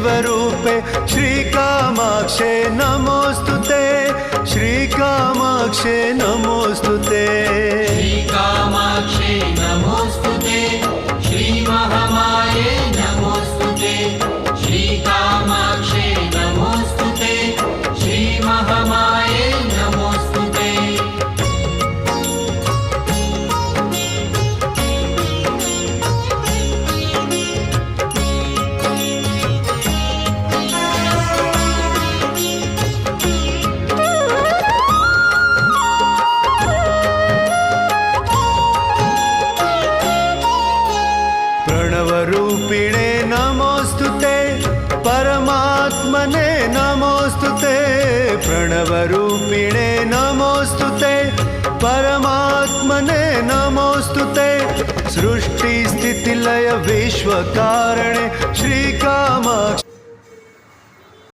शिवरूपे श्रीकामाक्षे नमोस्तुते, श्रीकामाक्षे नमोस्तुते। श्रीकामाक्षे नमोस्तुते, श्रीमहामाये नमोस्तुते, श्रीकामाक्षे नमोस्तुते, श्रीमहामाये नमोस्तुते। प्रणवरूपिणे नमोस्तुते, परमात्मने नमोस्तुते, प्रणवरूपिणे नमोस्तुते, परमात्मने नमोस्तुते। सृष्टिस्थितिलय विश्वकारणे श्रीकामाक्षे